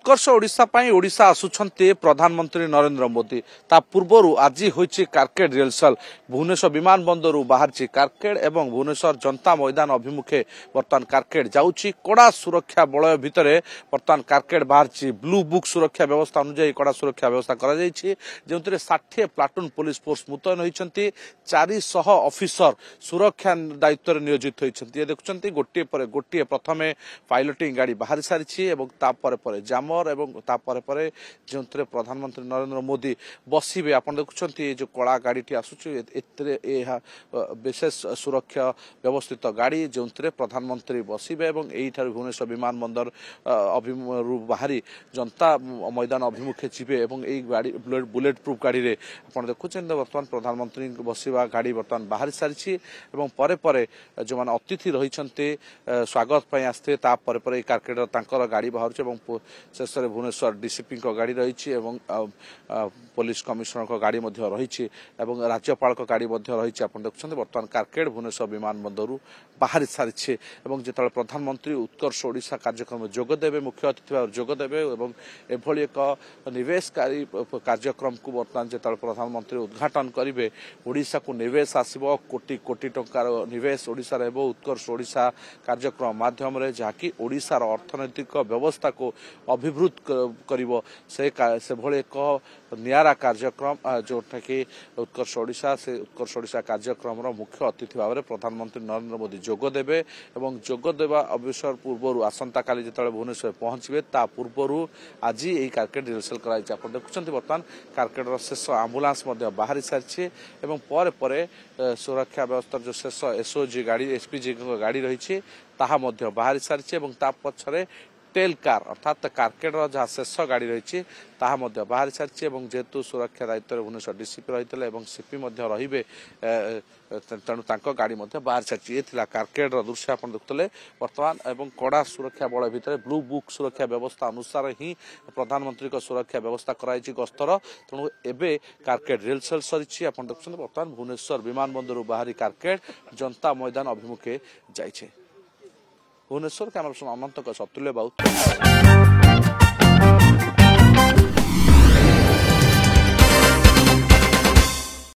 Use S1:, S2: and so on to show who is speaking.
S1: उत्कर्ष ओडिशा पाई ओडिशा आसुछन्ते प्रधानमंत्री नरेंद्र मोदी ता पूर्वरु आज होइछि कारकेड रिहर्सल भुवनेश्वर विमान बंदरु बाहरछि कारकेड एवं भुवनेश्वर जनता मैदान अभिमुखे वर्तमान कारकेड जाउछि कड़ा सुरक्षा बलय भितरे वर्तमान कारकेड बाहरछि ब्लू बुक सुरक्षा व्यवस्था अनुसार कड़ा सुरक्षा व्यवस्था करा जाइछि जेउतरे 60 प्लाटून पुलिस फोर्स मुतयन होइछन्ति 400 ऑफिसर सुरक्षा दायित्व रे नियोजित होइछन्ति देखुछन्ति गोटे पर गोटे प्रथमे पायलटिंग गाड़ी बाहर सारिछि एवं ता परे जामर एवं ता परे जोंतरे प्रधानमंत्री नरेंद्र मोदी बसिबे आपण देखुछन्ति जो कला गाड़ीटी आसुछि एतरे एहा विशेष सुरक्षा व्यवस्थित गाड़ी जोंतरे प्रधानमंत्री बसिबे एवं एही ठार भुवनेश्वर विमान बंदर अभिमुख बाहरी जनता मैदान अभिमुखे जिबे एवं एही गाड़ी बुलेट प्रूफ गाड़ी रे आपण देखुछन्ति वर्तमान प्रधानमंत्री बसिबा गाड़ी वर्तमान बाहर सारिछि एवं परे जो माने अतिथि रहिछन्ति स्वागत पय आस्ते ता परे कारकेड तांकर गाड़ी बाहर शेष में भुवनेश्वर डीसीपी गाड़ी रही पुलिस कमिशनर को गाड़ी रही राज्यपाल गाड़ी रही आप देखुं बर्तमान कारकेड भुवनेश्वर विमान बंदर बाहरी सारी जो प्रधानमंत्री उत्कर्ष ओडिशा कार्यक्रम जोगदेवे मुख्य अतिथि भाव जोगदेवे एभली एक निवेशकारी कार्यक्रम को बर्तमान जो प्रधानमंत्री उद्घाटन करेंगे ओडिशा को निवेश आसो कोटी कोटी टंकार निवेश ओडिशा उत्कर्ष ओडिशा कार्यक्रम माध्यम जहाँकि ओडिशार अर्थनैतिक व्यवस्था को अभिवृद्ध करिवो से भले एक नियारा कार्यक्रम जोटा कि उत्कर्ष ओडिशा कार्यक्रम मुख्य अतिथि भाव में प्रधानमंत्री नरेंद्र मोदी जोगदेवे एवं जोगदेवा अवसर पूर्व आसंता काली जो भुवनेश्वर पहुंचे ता पूर्व आज यही कारकेड रिहर्सल कराई आप देखुं बर्तमान कारकेड शेष आम्बुलांस बाहरी सारी पर सुरक्षा व्यवस्था जो शेष एसओजी गाड़ी एसपीजी गाड़ी रही बाहरी सारी पछरे टेल कार अर्थात कारकेड जहाँ शेष गाड़ी रही बाहरी सारी जेहेतु सुरक्षा दायित्व भुवनेश्वर डीसीपी रही सीपी रे तेणु गाड़ी बाहर सारी ये कारकेड दृश्य आप देखुले बर्तमान एवं कड़ा सुरक्षा बल भितर ब्लू बुक सुरक्षा व्यवस्था अनुसार ही प्रधानमंत्री को सुरक्षा व्यवस्था कराई गस्तर तेणु एवं कारकेड रिहर्सल सरी आप देखुं बर्तमान भुवनेश्वर विमान बंदर बाहरी कारकेड जनता मैदान अभिमुखे जाइए भुवनेश्वर कैमरा पर्सन अनंत सतुल्य बाबू।